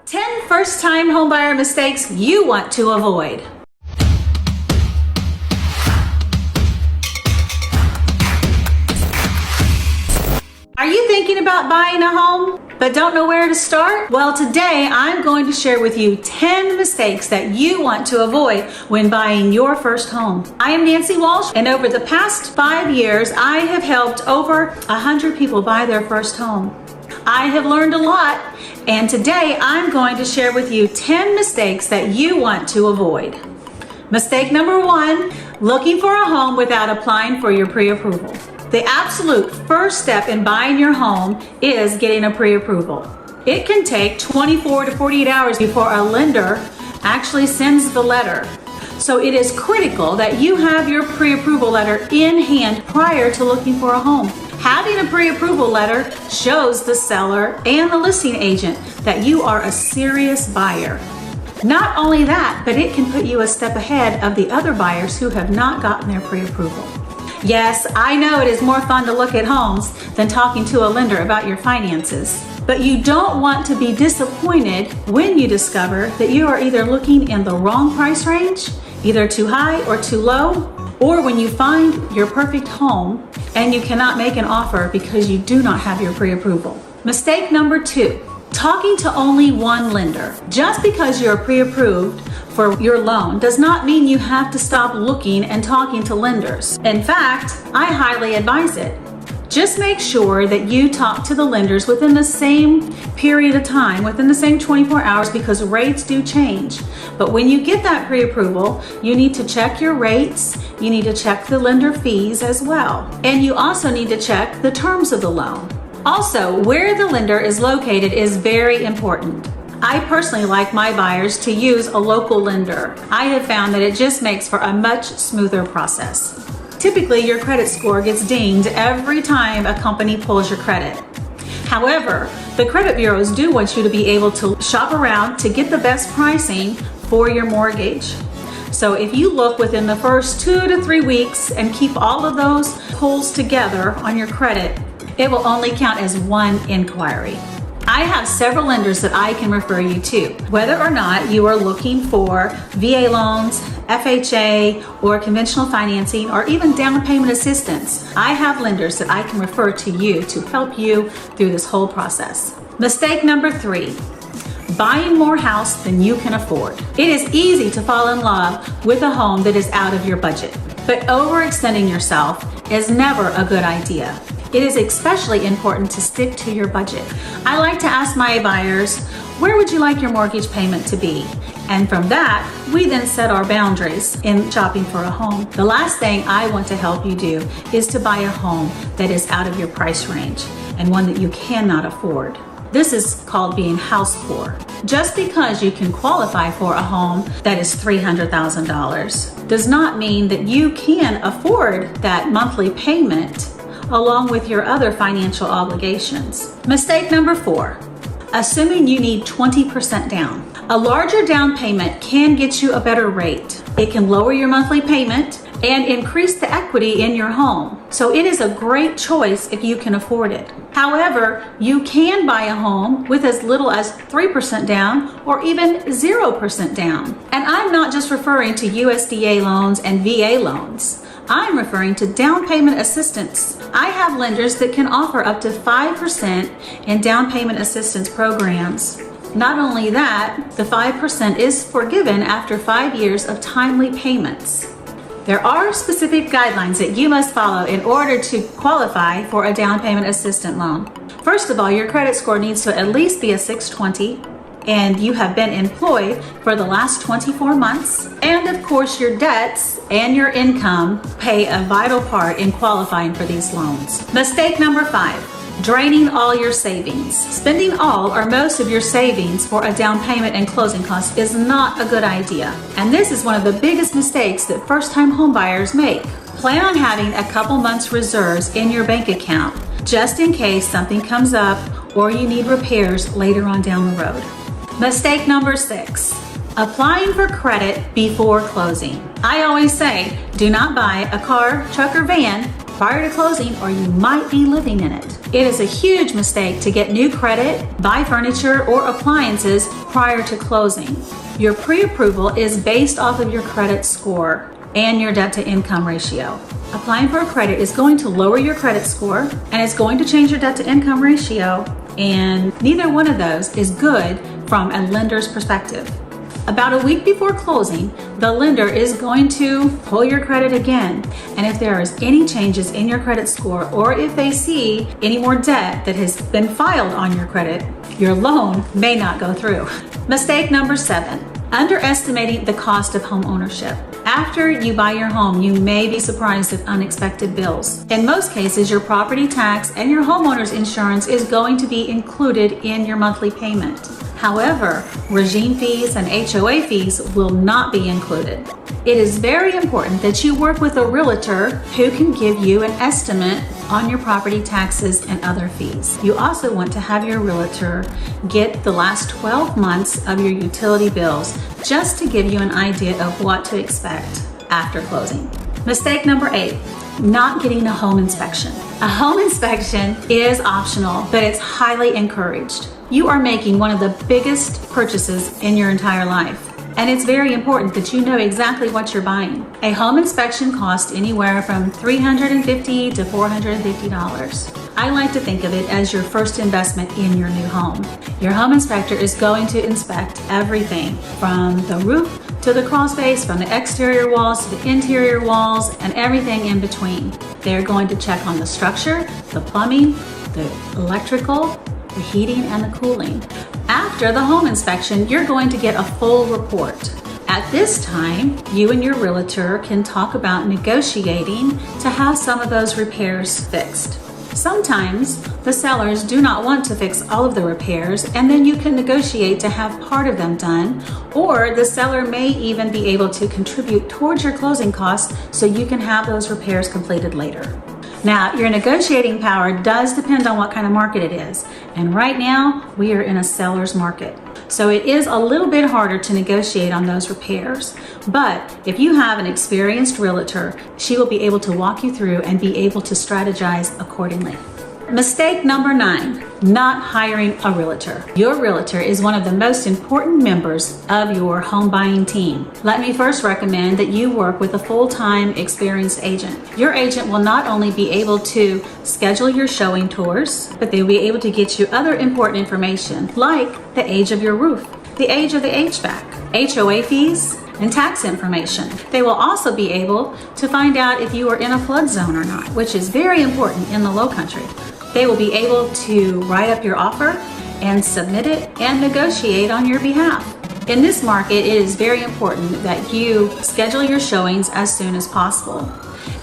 10 first-time homebuyer mistakes you want to avoid. Are you thinking about buying a home but don't know where to start? Well, today I'm going to share with you 10 mistakes that you want to avoid when buying your first home. I am Nancy Walsh, and over the past 5 years, I have helped over 100 people buy their first home. I have learned a lot, and today I'm going to share with you 10 mistakes that you want to avoid. Mistake number 1, looking for a home without applying for your pre-approval. The absolute first step in buying your home is getting a pre-approval. It can take 24 to 48 hours before a lender actually sends the letter. So it is critical that you have your pre-approval letter in hand prior to looking for a home. Having a pre-approval letter shows the seller and the listing agent that you are a serious buyer. Not only that, but it can put you a step ahead of the other buyers who have not gotten their pre-approval. Yes, I know it is more fun to look at homes than talking to a lender about your finances. But you don't want to be disappointed when you discover that you are either looking in the wrong price range, either too high or too low, or when you find your perfect home and you cannot make an offer because you do not have your pre-approval. Mistake number 2, talking to only one lender. Just because you're pre-approved for your loan does not mean you have to stop looking and talking to lenders. In fact, I highly advise it. Just make sure that you talk to the lenders within the same period of time, within the same 24 hours, because rates do change. But when you get that pre-approval, you need to check your rates, you need to check the lender fees as well. And you also need to check the terms of the loan. Also, where the lender is located is very important. I personally like my buyers to use a local lender. I have found that it just makes for a much smoother process. Typically, your credit score gets dinged every time a company pulls your credit. However, the credit bureaus do want you to be able to shop around to get the best pricing for your mortgage. So if you look within the first 2 to 3 weeks and keep all of those pulls together on your credit, it will only count as one inquiry. I have several lenders that I can refer you to. Whether or not you are looking for VA loans, FHA, or conventional financing, or even down payment assistance, I have lenders that I can refer to you to help you through this whole process. Mistake number 3, buying more house than you can afford. It is easy to fall in love with a home that is out of your budget, but overextending yourself is never a good idea. It is especially important to stick to your budget. I like to ask my buyers, where would you like your mortgage payment to be? And from that, we then set our boundaries in shopping for a home. The last thing I want to help you do is to buy a home that is out of your price range and one that you cannot afford. This is called being house poor. Just because you can qualify for a home that is $300,000 does not mean that you can afford that monthly payment along with your other financial obligations. Mistake number 4, assuming you need 20% down. A larger down payment can get you a better rate. It can lower your monthly payment and increase the equity in your home. So it is a great choice if you can afford it. However, you can buy a home with as little as 3% down or even 0% down. And I'm not just referring to USDA loans and VA loans. I'm referring to down payment assistance. I have lenders that can offer up to 5% in down payment assistance programs. Not only that, the 5% is forgiven after 5 years of timely payments. There are specific guidelines that you must follow in order to qualify for a down payment assistance loan. First of all, your credit score needs to at least be a 620. And you have been employed for the last 24 months. And of course, your debts and your income play a vital part in qualifying for these loans. Mistake number 5, draining all your savings. Spending all or most of your savings for a down payment and closing costs is not a good idea. And this is one of the biggest mistakes that first-time home buyers make. Plan on having a couple months reserves in your bank account just in case something comes up or you need repairs later on down the road. Mistake number 6, applying for credit before closing. I always say, do not buy a car, truck, or van prior to closing or you might be living in it. It is a huge mistake to get new credit, buy furniture or appliances prior to closing. Your pre-approval is based off of your credit score and your debt to income ratio. Applying for a credit is going to lower your credit score and it's going to change your debt to income ratio, and neither one of those is good from a lender's perspective. About a week before closing, the lender is going to pull your credit again. And if there is any changes in your credit score, or if they see any more debt that has been filed on your credit, your loan may not go through. Mistake number 7, underestimating the cost of home ownership. After you buy your home, you may be surprised at unexpected bills. In most cases, your property tax and your homeowner's insurance is going to be included in your monthly payment. However, regime fees and HOA fees will not be included. It is very important that you work with a realtor who can give you an estimate on your property taxes and other fees. You also want to have your realtor get the last 12 months of your utility bills just to give you an idea of what to expect after closing. Mistake number 8, not getting a home inspection. A home inspection is optional, but it's highly encouraged. You are making one of the biggest purchases in your entire life, and it's very important that you know exactly what you're buying. A home inspection costs anywhere from $350 to $450. I like to think of it as your first investment in your new home. Your home inspector is going to inspect everything from the roof to the crawl space, from the exterior walls to the interior walls, and everything in between. They're going to check on the structure, the plumbing, the electrical, the heating and the cooling. After the home inspection, you're going to get a full report. At this time, you and your realtor can talk about negotiating to have some of those repairs fixed. Sometimes the sellers do not want to fix all of the repairs, and then you can negotiate to have part of them done, or the seller may even be able to contribute towards your closing costs so you can have those repairs completed later. Now, your negotiating power does depend on what kind of market it is. And right now, we are in a seller's market. So it is a little bit harder to negotiate on those repairs. But if you have an experienced realtor, she will be able to walk you through and be able to strategize accordingly. Mistake number 9, not hiring a realtor. Your realtor is one of the most important members of your home buying team. Let me first recommend that you work with a full-time experienced agent. Your agent will not only be able to schedule your showing tours, but they will be able to get you other important information like the age of your roof, the age of the HVAC, HOA fees, and tax information. They will also be able to find out if you are in a flood zone or not, which is very important in the low country. They will be able to write up your offer and submit it and negotiate on your behalf. In this market, it is very important that you schedule your showings as soon as possible.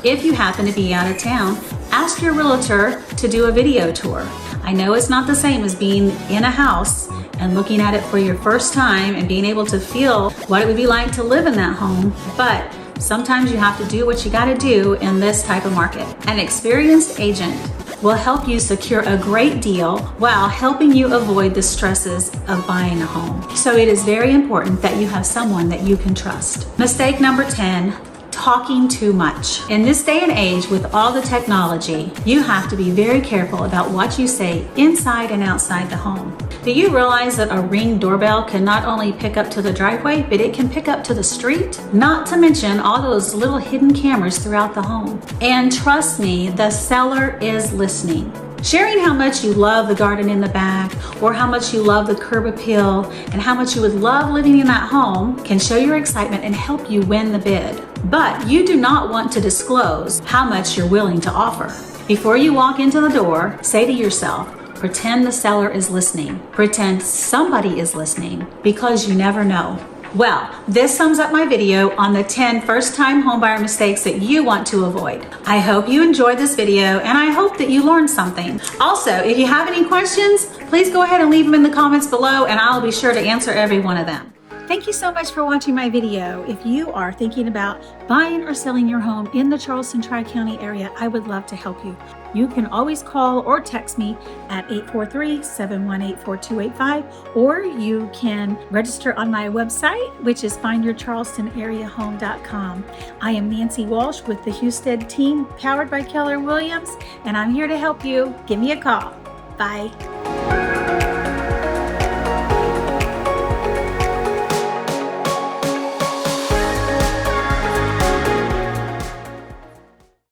If you happen to be out of town, ask your realtor to do a video tour. I know it's not the same as being in a house and looking at it for your first time and being able to feel what it would be like to live in that home, but sometimes you have to do what you got to do in this type of market. An experienced agent will help you secure a great deal while helping you avoid the stresses of buying a home. So it is very important that you have someone that you can trust. Mistake number 10, talking too much. In this day and age, with all the technology, you have to be very careful about what you say inside and outside the home. Do you realize that a Ring doorbell can not only pick up to the driveway, but it can pick up to the street? Not to mention all those little hidden cameras throughout the home. And trust me, the seller is listening. Sharing how much you love the garden in the back, or how much you love the curb appeal, and how much you would love living in that home can show your excitement and help you win the bid. But you do not want to disclose how much you're willing to offer. Before you walk into the door, say to yourself, pretend the seller is listening. Pretend somebody is listening, because you never know. Well, this sums up my video on the 10 first-time homebuyer mistakes that you want to avoid. I hope you enjoyed this video, and I hope that you learned something. Also, if you have any questions, please go ahead and leave them in the comments below, and I'll be sure to answer every one of them. Thank you so much for watching my video. If you are thinking about buying or selling your home in the Charleston Tri-County area, I would love to help you. You can always call or text me at 843-718-4285, or you can register on my website, which is findyourcharlestonareahome.com. I am Nancy Walsh with the Husted Team, powered by Keller Williams, and I'm here to help you. Give me a call. Bye.